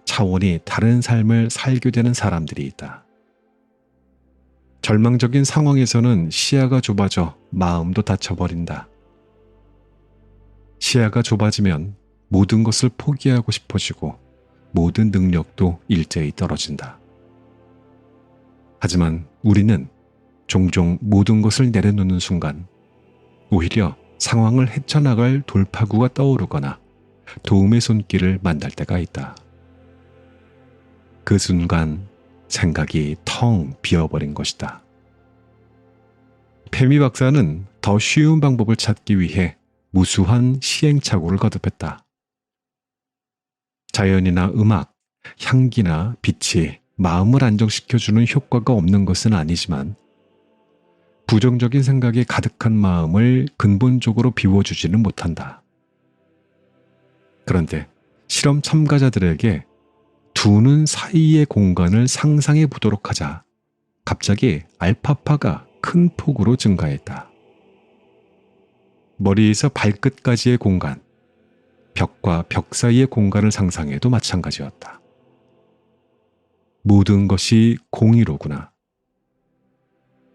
차원이 다른 삶을 살게 되는 사람들이 있다. 절망적인 상황에서는 시야가 좁아져 마음도 닫혀버린다. 시야가 좁아지면 모든 것을 포기하고 싶어지고 모든 능력도 일제히 떨어진다. 하지만 우리는 종종 모든 것을 내려놓는 순간 오히려 상황을 헤쳐나갈 돌파구가 떠오르거나 도움의 손길을 만날 때가 있다. 그 순간 생각이 텅 비어버린 것이다. 페미 박사는 더 쉬운 방법을 찾기 위해 무수한 시행착오를 거듭했다. 자연이나 음악, 향기나 빛이 마음을 안정시켜주는 효과가 없는 것은 아니지만 부정적인 생각이 가득한 마음을 근본적으로 비워주지는 못한다. 그런데 실험 참가자들에게 두 눈 사이의 공간을 상상해 보도록 하자 갑자기 알파파가 큰 폭으로 증가했다. 머리에서 발끝까지의 공간, 벽과 벽 사이의 공간을 상상해도 마찬가지였다. 모든 것이 공이로구나.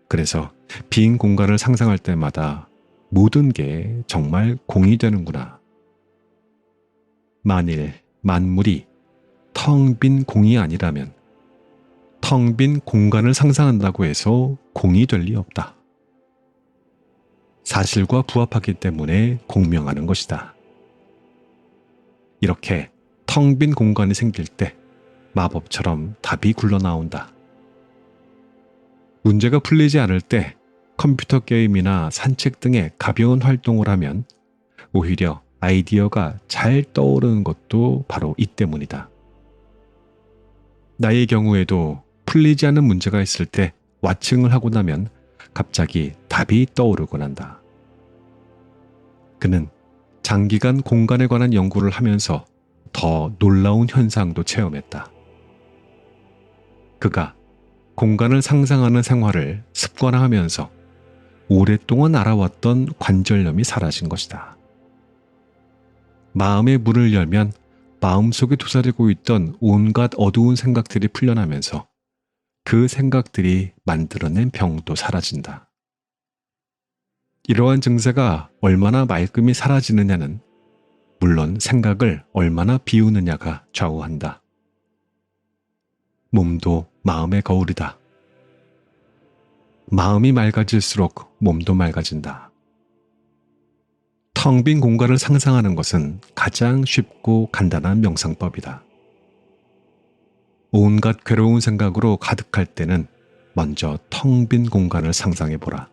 그래서 빈 공간을 상상할 때마다 모든 게 정말 공이 되는구나. 만일 만물이 텅 빈 공이 아니라면 텅 빈 공간을 상상한다고 해서 공이 될 리 없다. 사실과 부합하기 때문에 공명하는 것이다. 이렇게 텅 빈 공간이 생길 때 마법처럼 답이 굴러나온다. 문제가 풀리지 않을 때 컴퓨터 게임이나 산책 등의 가벼운 활동을 하면 오히려 아이디어가 잘 떠오르는 것도 바로 이 때문이다. 나의 경우에도 풀리지 않는 문제가 있을 때 와칭을 하고 나면 갑자기 답이 떠오르곤 한다. 그는 장기간 공간에 관한 연구를 하면서 더 놀라운 현상도 체험했다. 그가 공간을 상상하는 생활을 습관화하면서 오랫동안 알아왔던 관절염이 사라진 것이다. 마음의 문을 열면 마음속에 도사리고 있던 온갖 어두운 생각들이 풀려나면서 그 생각들이 만들어낸 병도 사라진다. 이러한 증세가 얼마나 말끔히 사라지느냐는 물론 생각을 얼마나 비우느냐가 좌우한다. 몸도 마음의 거울이다. 마음이 맑아질수록 몸도 맑아진다. 텅 빈 공간을 상상하는 것은 가장 쉽고 간단한 명상법이다. 온갖 괴로운 생각으로 가득할 때는 먼저 텅 빈 공간을 상상해보라.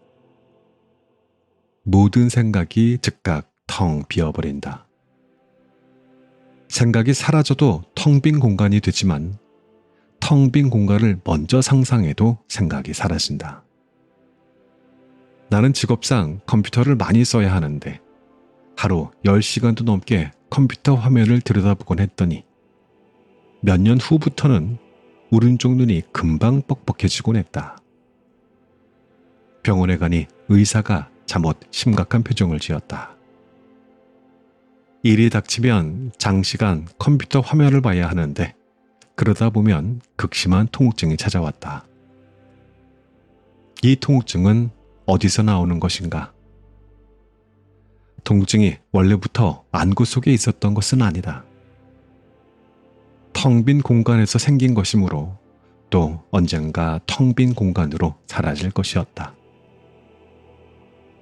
모든 생각이 즉각 텅 비어버린다. 생각이 사라져도 텅 빈 공간이 되지만 텅 빈 공간을 먼저 상상해도 생각이 사라진다. 나는 직업상 컴퓨터를 많이 써야 하는데 하루 10시간도 넘게 컴퓨터 화면을 들여다보곤 했더니 몇 년 후부터는 오른쪽 눈이 금방 뻑뻑해지곤 했다. 병원에 가니 의사가 잠옷 심각한 표정을 지었다. 일이 닥치면 장시간 컴퓨터 화면을 봐야 하는데 그러다 보면 극심한 통증이 찾아왔다. 이 통증은 어디서 나오는 것인가? 통증이 원래부터 안구 속에 있었던 것은 아니다. 텅 빈 공간에서 생긴 것이므로 또 언젠가 텅 빈 공간으로 사라질 것이었다.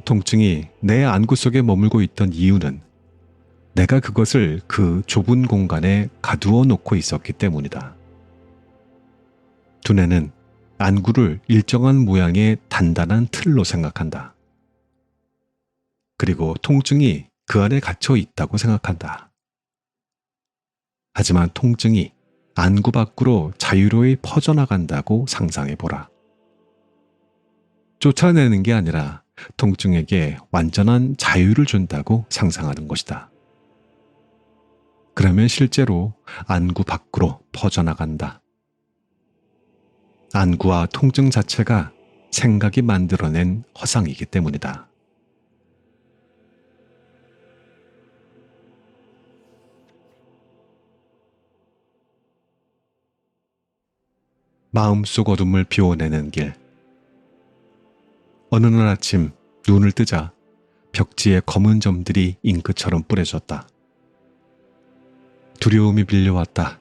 통증이 내 안구 속에 머물고 있던 이유는 내가 그것을 그 좁은 공간에 가두어 놓고 있었기 때문이다. 두뇌는 안구를 일정한 모양의 단단한 틀로 생각한다. 그리고 통증이 그 안에 갇혀 있다고 생각한다. 하지만 통증이 안구 밖으로 자유로이 퍼져나간다고 상상해보라. 쫓아내는 게 아니라 통증에게 완전한 자유를 준다고 상상하는 것이다. 그러면 실제로 안구 밖으로 퍼져나간다. 안구와 통증 자체가 생각이 만들어낸 허상이기 때문이다. 마음속 어둠을 비워내는 길. 어느 날 아침 눈을 뜨자 벽지에 검은 점들이 잉크처럼 뿌려졌다. 두려움이 밀려왔다.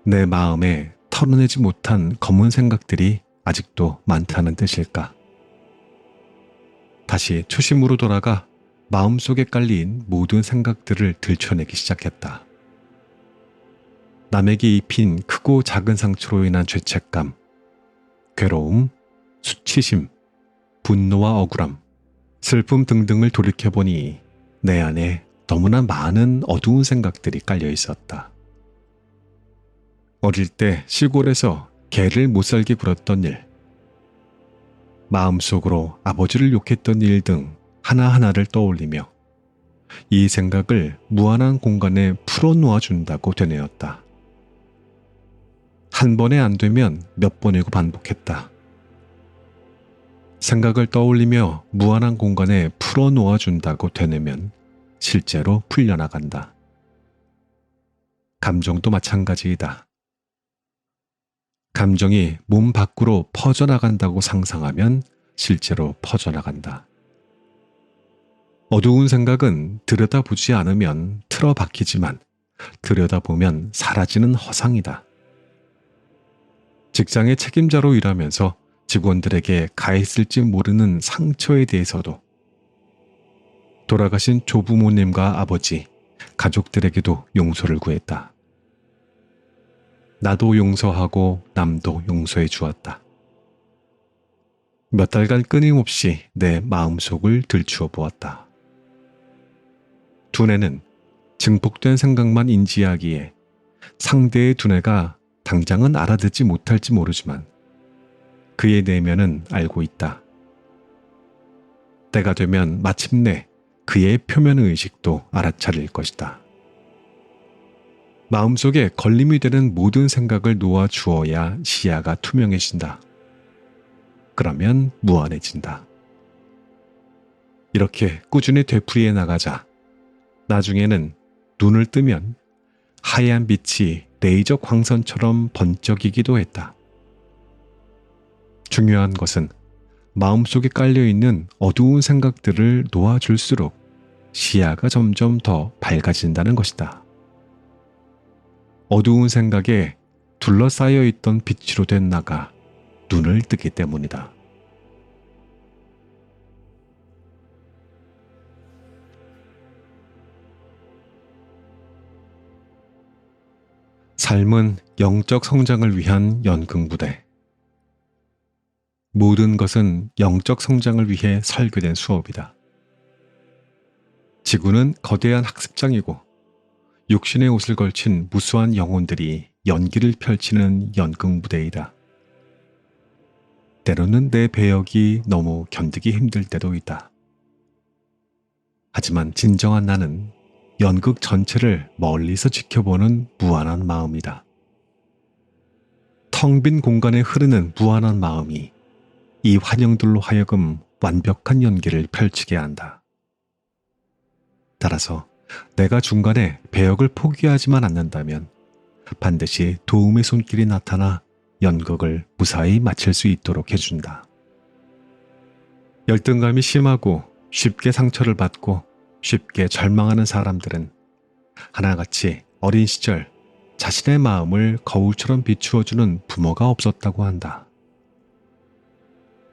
내 마음에 털어내지 못한 검은 생각들이 아직도 많다는 뜻일까? 다시 초심으로 돌아가 마음속에 깔린 모든 생각들을 들춰내기 시작했다. 남에게 입힌 크고 작은 상처로 인한 죄책감, 괴로움, 수치심, 분노와 억울함, 슬픔 등등을 돌이켜보니 내 안에 너무나 많은 어두운 생각들이 깔려 있었다. 어릴 때 시골에서 개를 못살게 굴었던 일, 마음속으로 아버지를 욕했던 일 등 하나하나를 떠올리며 이 생각을 무한한 공간에 풀어놓아준다고 되뇌었다. 한 번에 안 되면 몇 번이고 반복했다. 생각을 떠올리며 무한한 공간에 풀어놓아준다고 되뇌면 실제로 풀려나간다. 감정도 마찬가지이다. 감정이 몸 밖으로 퍼져나간다고 상상하면 실제로 퍼져나간다. 어두운 생각은 들여다보지 않으면 틀어박히지만 들여다보면 사라지는 허상이다. 직장의 책임자로 일하면서 직원들에게 가했을지 모르는 상처에 대해서도 돌아가신 조부모님과 아버지, 가족들에게도 용서를 구했다. 나도 용서하고 남도 용서해 주었다. 몇 달간 끊임없이 내 마음속을 들추어 보았다. 두뇌는 증폭된 생각만 인지하기에 상대의 두뇌가 당장은 알아듣지 못할지 모르지만 그의 내면은 알고 있다. 때가 되면 마침내 그의 표면의식도 알아차릴 것이다. 마음속에 걸림이 되는 모든 생각을 놓아주어야 시야가 투명해진다. 그러면 무한해진다. 이렇게 꾸준히 되풀이해 나가자 나중에는 눈을 뜨면 하얀 빛이 레이저 광선처럼 번쩍이기도 했다. 중요한 것은 마음속에 깔려있는 어두운 생각들을 놓아줄수록 시야가 점점 더 밝아진다는 것이다. 어두운 생각에 둘러싸여 있던 빛으로 된 나가 눈을 뜨기 때문이다. 삶은 영적 성장을 위한 연극무대. 모든 것은 영적 성장을 위해 설계된 수업이다. 지구는 거대한 학습장이고 육신의 옷을 걸친 무수한 영혼들이 연기를 펼치는 연극무대이다. 때로는 내 배역이 너무 견디기 힘들 때도 있다. 하지만 진정한 나는 연극 전체를 멀리서 지켜보는 무한한 마음이다. 텅 빈 공간에 흐르는 무한한 마음이 이 환영들로 하여금 완벽한 연기를 펼치게 한다. 따라서 내가 중간에 배역을 포기하지만 않는다면 반드시 도움의 손길이 나타나 연극을 무사히 마칠 수 있도록 해준다. 열등감이 심하고 쉽게 상처를 받고 쉽게 절망하는 사람들은 하나같이 어린 시절 자신의 마음을 거울처럼 비추어주는 부모가 없었다고 한다.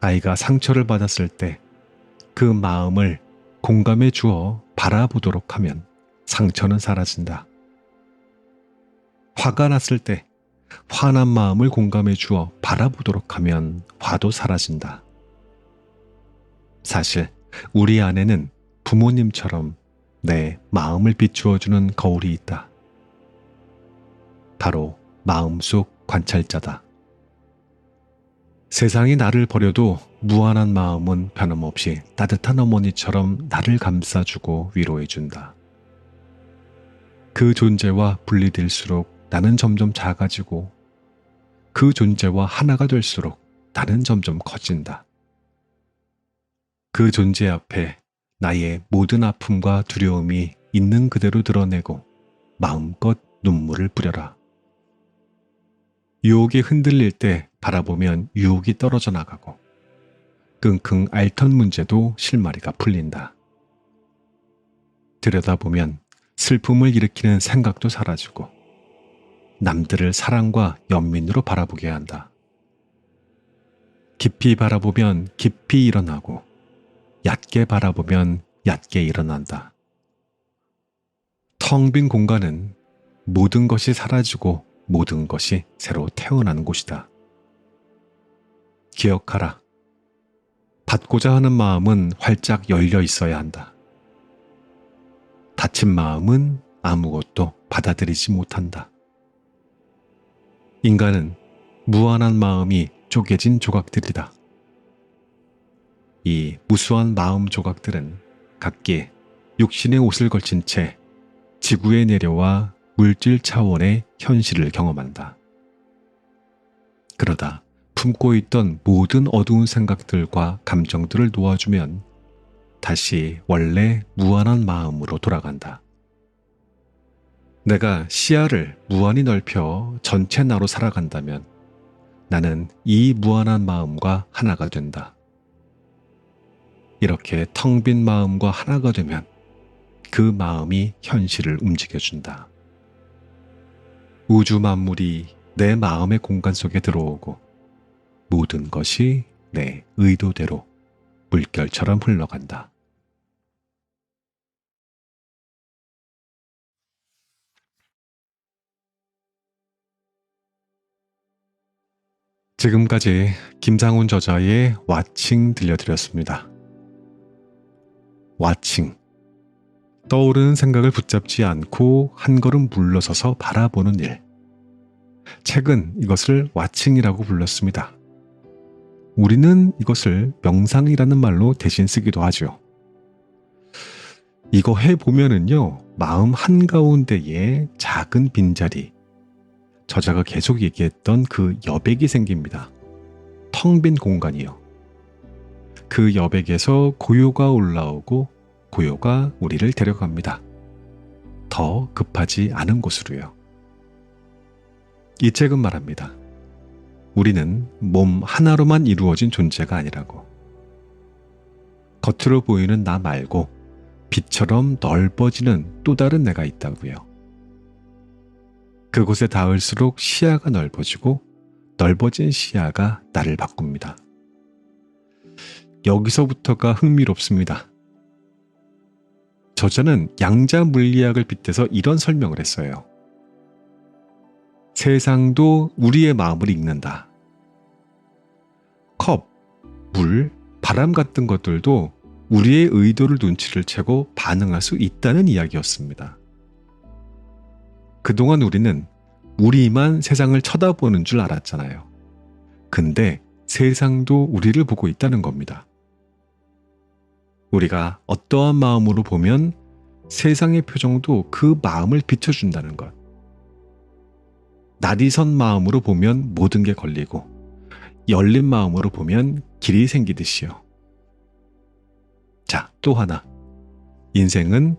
아이가 상처를 받았을 때 그 마음을 공감해 주어 바라보도록 하면 상처는 사라진다. 화가 났을 때 화난 마음을 공감해 주어 바라보도록 하면 화도 사라진다. 사실 우리 안에는 부모님처럼 내 마음을 비추어주는 거울이 있다. 바로 마음속 관찰자다. 세상이 나를 버려도 무한한 마음은 변함없이 따뜻한 어머니처럼 나를 감싸주고 위로해준다. 그 존재와 분리될수록 나는 점점 작아지고 그 존재와 하나가 될수록 나는 점점 커진다. 그 존재 앞에 나의 모든 아픔과 두려움이 있는 그대로 드러내고 마음껏 눈물을 뿌려라. 유혹에 흔들릴 때 바라보면 유혹이 떨어져 나가고 끙끙 앓던 문제도 실마리가 풀린다. 들여다보면 슬픔을 일으키는 생각도 사라지고 남들을 사랑과 연민으로 바라보게 한다. 깊이 바라보면 깊이 일어나고 얕게 바라보면 얕게 일어난다. 텅 빈 공간은 모든 것이 사라지고 모든 것이 새로 태어나는 곳이다. 기억하라. 받고자 하는 마음은 활짝 열려 있어야 한다. 닫힌 마음은 아무것도 받아들이지 못한다. 인간은 무한한 마음이 쪼개진 조각들이다. 이 무수한 마음 조각들은 각기 육신의 옷을 걸친 채 지구에 내려와 물질 차원의 현실을 경험한다. 그러다 품고 있던 모든 어두운 생각들과 감정들을 놓아주면 다시 원래 무한한 마음으로 돌아간다. 내가 시야를 무한히 넓혀 전체 나로 살아간다면 나는 이 무한한 마음과 하나가 된다. 이렇게 텅 빈 마음과 하나가 되면 그 마음이 현실을 움직여준다. 우주 만물이 내 마음의 공간 속에 들어오고 모든 것이 내 의도대로 물결처럼 흘러간다. 지금까지 김상훈 저자의 와칭 들려드렸습니다. 와칭. 떠오르는 생각을 붙잡지 않고 한 걸음 물러서서 바라보는 일. 책은 이것을 와칭이라고 불렀습니다. 우리는 이것을 명상이라는 말로 대신 쓰기도 하죠. 이거 해보면은요, 마음 한가운데에 작은 빈자리, 저자가 계속 얘기했던 그 여백이 생깁니다. 텅 빈 공간이요. 그 여백에서 고요가 올라오고 고요가 우리를 데려갑니다. 더 급하지 않은 곳으로요. 이 책은 말합니다. 우리는 몸 하나로만 이루어진 존재가 아니라고. 겉으로 보이는 나 말고 빛처럼 넓어지는 또 다른 내가 있다고요. 그곳에 닿을수록 시야가 넓어지고 넓어진 시야가 나를 바꿉니다. 여기서부터가 흥미롭습니다. 저자는 양자 물리학을 빗대서 이런 설명을 했어요. 세상도 우리의 마음을 읽는다. 컵, 물, 바람 같은 것들도 우리의 의도를 눈치를 채고 반응할 수 있다는 이야기였습니다. 그동안 우리는 우리만 세상을 쳐다보는 줄 알았잖아요. 근데 세상도 우리를 보고 있다는 겁니다. 우리가 어떠한 마음으로 보면 세상의 표정도 그 마음을 비춰준다는 것. 날이 선 마음으로 보면 모든 게 걸리고 열린 마음으로 보면 길이 생기듯이요. 자, 또 하나. 인생은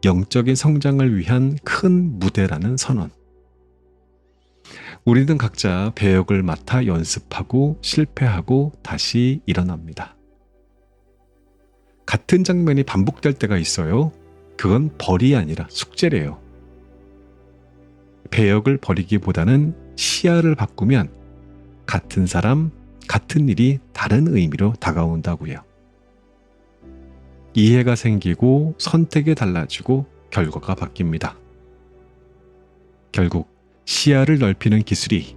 영적인 성장을 위한 큰 무대라는 선언. 우리는 각자 배역을 맡아 연습하고 실패하고 다시 일어납니다. 같은 장면이 반복될 때가 있어요. 그건 벌이 아니라 숙제래요. 배역을 버리기보다는 시야를 바꾸면 같은 사람, 같은 일이 다른 의미로 다가온다고요. 이해가 생기고 선택이 달라지고 결과가 바뀝니다. 결국 시야를 넓히는 기술이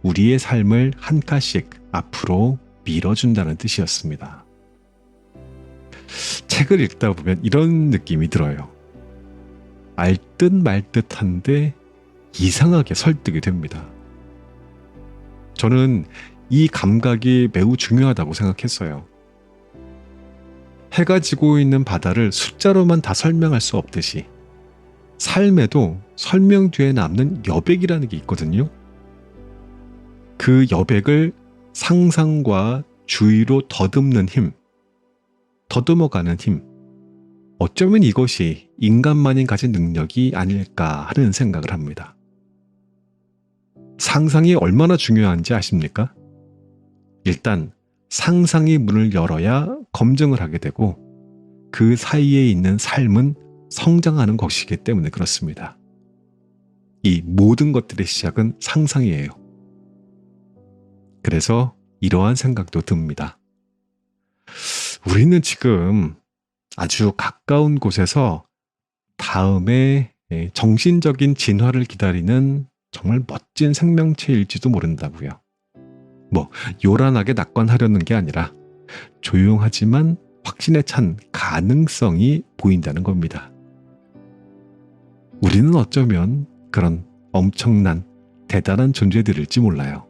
우리의 삶을 한 칸씩 앞으로 밀어준다는 뜻이었습니다. 책을 읽다 보면 이런 느낌이 들어요. 알 듯 말 듯한데 이상하게 설득이 됩니다. 저는 이 감각이 매우 중요하다고 생각했어요. 해가 지고 있는 바다를 숫자로만 다 설명할 수 없듯이 삶에도 설명 뒤에 남는 여백이라는 게 있거든요. 그 여백을 상상과 주의로 더듬는 힘, 더듬어가는 힘, 어쩌면 이것이 인간만이 가진 능력이 아닐까 하는 생각을 합니다. 상상이 얼마나 중요한지 아십니까? 일단 상상의 문을 열어야 검증을 하게 되고 그 사이에 있는 삶은 성장하는 것이기 때문에 그렇습니다. 이 모든 것들의 시작은 상상이에요. 그래서 이러한 생각도 듭니다. 우리는 지금 아주 가까운 곳에서 다음에 정신적인 진화를 기다리는 정말 멋진 생명체일지도 모른다고요. 요란하게 낙관하려는 게 아니라 조용하지만 확신에 찬 가능성이 보인다는 겁니다. 우리는 어쩌면 그런 엄청난 대단한 존재들일지 몰라요.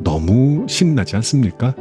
너무 신나지 않습니까?